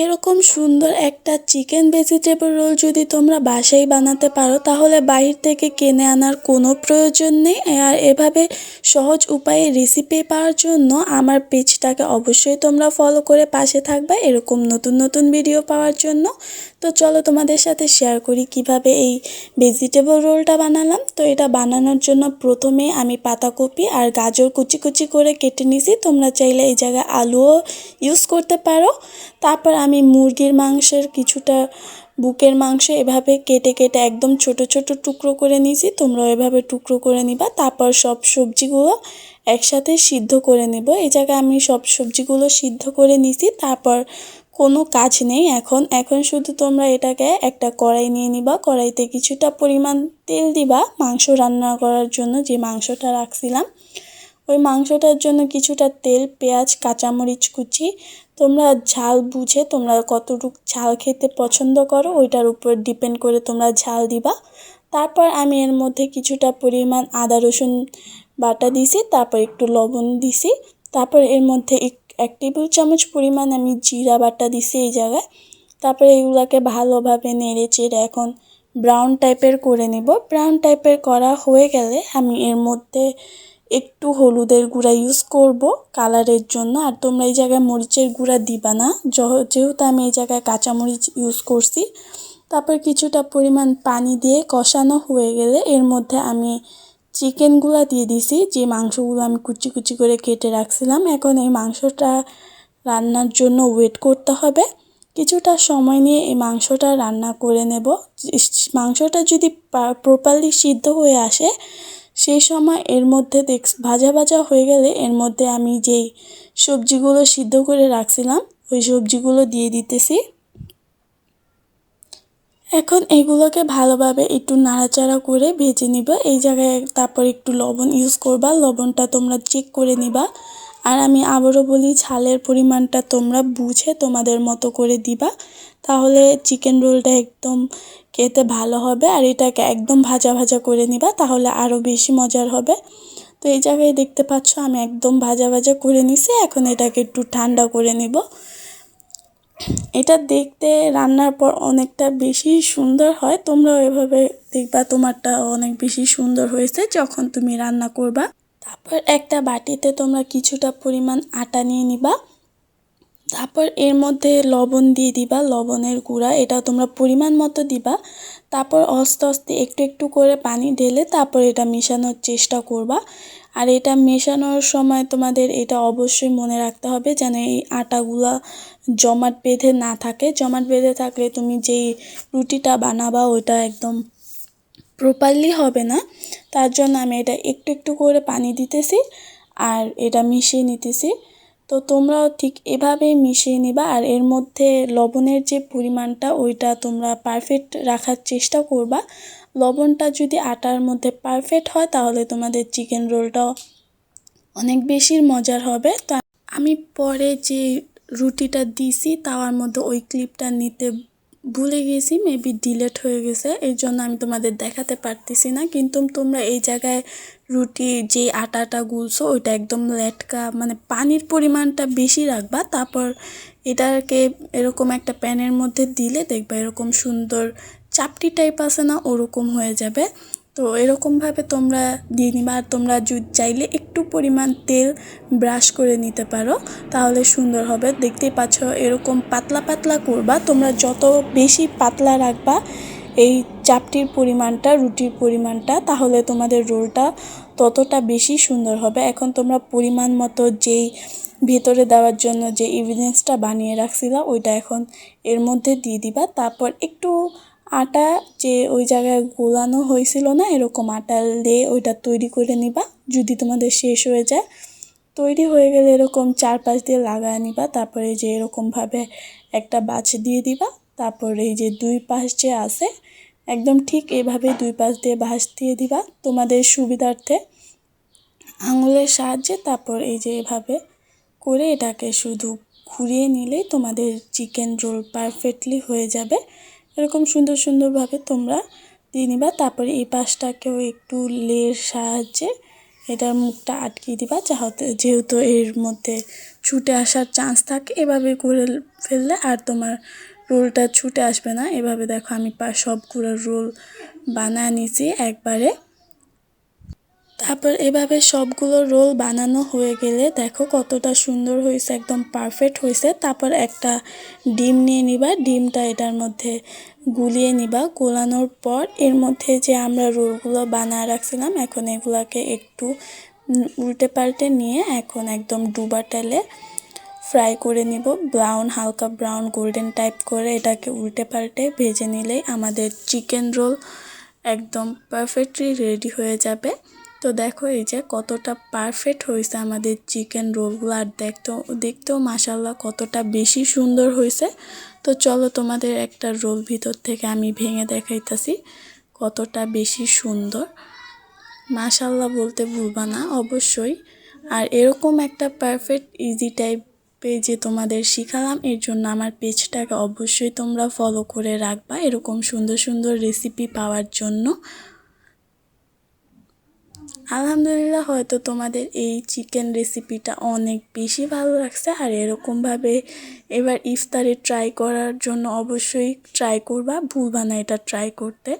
এরকম সুন্দর একটা চিকেন ভেজিটেবল রোল যদি তোমরা বাসায় বানাতে পারো তাহলে বাইরে থেকে কিনে আনার কোনো প্রয়োজন নেই। আর এভাবে সহজ উপায়ে রেসিপি পাওয়ার জন্য আমার পেজটাকে অবশ্যই তোমরা ফলো করে পাশে থাকবে এরকম নতুন নতুন ভিডিও পাওয়ার জন্য। তো চলো তোমাদের সাথে শেয়ার করি কিভাবে এই ভেজিটেবল রোলটা বানালাম। তো এটা বানানোর জন্য প্রথমে আমি পাতাকপি আর গাজর কুচি কুচি করে কেটে নিয়েছি। তোমরা চাইলে এই জায়গায় আলুও ইউজ করতে পারো। তারপর আমি মুরগির মাংসের কিছুটা বুকের মাংস এভাবে কেটে কেটে একদম ছোট ছোট টুকরো করে নিয়েছি। তোমরাও এভাবে টুকরো করে নিবা। তারপর সব সবজিগুলো একসাথে সিদ্ধ করে নেব। এই জায়গায় আমি সব সবজিগুলো সিদ্ধ করে নিয়েছি। তারপর কোনো কাজ নেই এখন এখন শুধু তোমরা এটাকে একটা কড়াই নিয়ে নিবা। কড়াইতে কিছুটা পরিমাণ তেল দিবা মাংস রান্না করার জন্য যে মাংসটা রাখছিলাম। ওই মাংসটার জন্য কিছুটা তেল, পেঁয়াজ, কাঁচামরিচ কুচি, তোমরা ঝাল বুঝে তোমরা কতটুকু ঝাল খেতে পছন্দ করো ওইটার উপর ডিপেন্ড করে তোমরা ঝাল দিবা। তারপর আমি এর মধ্যে কিছুটা পরিমাণ আদা রসুন বাটা দিছি। তারপর একটু লবণ দিছি। তারপর এর মধ্যে এক টেবিল চামচ পরিমাণ আমি জিরা বাটা দিছি এই জায়গায়। তারপরে এগুলোকে ভালোভাবে নেড়ে চেড়ে এখন ব্রাউন টাইপের করে নেব। ব্রাউন টাইপের করা হয়ে গেলে আমি এর মধ্যে একটু হলুদের গুঁড়া ইউজ করব কালারের জন্য। আর তোমরা এই জায়গায় মরিচের গুঁড়া দিবা না, যেহেতু আমি এই জায়গায় কাঁচামরিচ ইউজ করছি। তারপর কিছুটা পরিমাণ পানি দিয়ে কষানো হয়ে গেলে এর মধ্যে আমি চিকেনগুলো দিয়ে দিছি, যে মাংসগুলো আমি কুচি কুচি করে কেটে রাখছিলাম। এখন এই মাংসটা রান্নার জন্য ওয়েট করতে হবে। কিছুটা সময় নিয়ে এই মাংসটা রান্না করে নেব। মাংসটা যদি প্রপারলি সিদ্ধ হয়ে আসে সেই সময় এর মধ্যে ভাজা ভাজা হয়ে গেলে এর মধ্যে আমি যেই সবজিগুলো সিদ্ধ করে রাখছিলাম ওই সবজিগুলো দিয়ে দিতেছি। এখন এগুলোকে ভালোভাবে একটু নাড়াচাড়া করে ভেজে নিবা। এই জায়গায় তারপর একটু লবণ ইউজ করবা, লবণটা তোমরা চেক করে নিবা। আর আমি আবারও বলি ঝালের পরিমাণটা তোমরা বুঝে তোমাদের মতো করে দিবা, তাহলে চিকেন রোলটা একদম খেতে ভালো হবে। আর এটাকে একদম ভাজা ভাজা করে নিবা, তাহলে আরও বেশি মজার হবে। তো এই জায়গায় দেখতে পাচ্ছ আমি একদম ভাজা ভাজা করে নিছি। এখন এটাকে একটু ঠান্ডা করে নিব। এটা দেখতে রান্নার পর অনেকটা বেশি সুন্দর হয়। তোমরাও এভাবে দেখবা তোমারটা অনেক বেশি সুন্দর হয়েছে যখন তুমি রান্না করবা। তারপর একটা বাটিতে তোমরা কিছুটা পরিমাণ আটা নিয়ে নিবা। তারপর এর মধ্যে লবণ দিয়ে দিবা, লবণের গুঁড়া, এটা তোমরা পরিমাণ মতো দিবা। তারপর আস্তে আস্তে একটু একটু করে পানি ঢেলে তারপর এটা মেশানোর চেষ্টা করবা। আর এটা মেশানোর সময় তোমাদের এটা অবশ্যই মনে রাখতে হবে যেন এই আটাগুলা জমাট বেঁধে না থাকে। জমাট বেঁধে থাকলে তুমি যেই রুটিটা বানাবা ওইটা একদম প্রপারলি হবে না। তার জন্য আমি এটা একটু একটু করে পানি দিতেছি আর এটা মিশিয়ে নিতেছি। তো তোমরাও ঠিক এভাবেই মিশিয়ে নিবা। আর এর মধ্যে লবণের যে পরিমাণটা ওইটা তোমরা পারফেক্ট রাখার চেষ্টা করবা। লবণটা যদি আটার মধ্যে পারফেক্ট হয় তাহলে তোমাদের চিকেন রোলটাও অনেক বেশি মজার হবে। তো আমি পরে যে রুটিটা দিছি তাওয়ার মধ্যে ওই ক্লিপটা নিতে ভুলে গেছি, মেবি ডিলেট হয়ে গেছে, এই জন্য আমি তোমাদের দেখাতে পারতেছি না। কিন্তু তোমরা এই জায়গায় রুটি যে আটাটা গুলছো ওইটা একদম লেটকা, মানে পানির পরিমাণটা বেশি রাখবা। তারপর এটাকে এরকম একটা প্যানের মধ্যে দিলে দেখবা এরকম সুন্দর চাপটি টাইপ আছে না, ওরকম হয়ে যাবে। তো এরকমভাবে তোমরা দিয়ে নিবা। আর তোমরা চাইলে একটু পরিমাণ তেল ব্রাশ করে নিতে পারো, তাহলে সুন্দর হবে। দেখতেই পাচ্ছ এরকম পাতলা পাতলা করবা। তোমরা যত বেশি পাতলা রাখবা এই চাপটির পরিমাণটা, রুটির পরিমাণটা, তাহলে তোমাদের রোলটা ততটা বেশি সুন্দর হবে। এখন তোমরা পরিমাণ মতো যেই ভেতরে দেওয়ার জন্য যে ইনগ্রিডিয়েন্টসটা বানিয়ে রাখছিলা ওইটা এখন এর মধ্যে দিয়ে দিবা। তারপর একটু আটা যে ওই জায়গায় গোলানো হয়েছিল না, এরকম আটা দিয়ে ওইটা তৈরি করে নিবা যদি তোমাদের শেষ হয়ে যায়। তৈরি হয়ে গেলে এরকম চারপাশ দিয়ে লাগায় নিবা। তারপরে যে এরকমভাবে একটা বাছ দিয়ে দিবা। তারপর এই যে দুই পাশ যে আছে একদম ঠিক এভাবে দুই পাশ দিয়ে ভাঁজ দিয়ে দিবা তোমাদের সুবিধার্থে আঙুলের সাহায্যে। তারপর এই যে এভাবে করে এটাকে শুধু ঘুরিয়ে নিলেই তোমাদের চিকেন রোল পারফেক্টলি হয়ে যাবে। এরকম সুন্দর সুন্দরভাবে তোমরা দিয়ে নিবা। তারপরে এই পাশটাকেও একটু লের সাহায্যে এটার মুখটা আটকে দিবা, যেহেতু এর মধ্যে ছুটে আসার চান্স থাকে। এভাবে করে ফেললে আর তোমার রোলটা ছুটে আসবে না। এভাবে দেখো আমি সবগুলো রোল বানায় নিয়েছি একবারে। তারপর এভাবে সবগুলো রোল বানানো হয়ে গেলে দেখো কতটা সুন্দর হয়েছে, একদম পারফেক্ট হয়েছে। তারপর একটা ডিম নিয়ে নিবা, ডিমটা এটার মধ্যে গুলিয়ে নিবা। গোলানোর পর এর মধ্যে যে আমরা রোলগুলো বানায় রাখছিলাম, এখন এগুলাকে একটু উল্টে পাল্টে নিয়ে এখন একদম ডুবা তেলে ফ্রাই করে নিব। হালকা ব্রাউন গোল্ডেন টাইপ করে এটাকে উল্টে পাল্টে ভেজে নিলেই আমাদের চিকেন রোল একদম পারফেক্টলি রেডি হয়ে যাবে। তো দেখো এই যে কতটা পারফেক্ট হয়েছে আমাদের চিকেন রোলগুলো, আর দেখতেও মাশাআল্লাহ কতটা বেশি সুন্দর হয়েছে। তো চলো তোমাদের একটা রোল ভিতর থেকে আমি ভেঙে দেখাইতাছি কতটা বেশি সুন্দর। মাশাআল্লাহ বলতে ভুলবা না অবশ্যই। আর এরকম একটা পারফেক্ট ইজি টাইপে যে তোমাদের শিখালাম, এর জন্য আমার পেজটাকে অবশ্যই তোমরা ফলো করে রাখবা এরকম সুন্দর সুন্দর রেসিপি পাওয়ার জন্য। আলহামদুলিল্লাহ, হয়তো তোমাদের এই চিকেন রেসিপিটা অনেক বেশি ভালো লাগছে। আর এরকমভাবে এবার ইফতারে ট্রাই করার জন্য অবশ্যই ট্রাই করবা, ভুলবা না এটা ট্রাই করতে।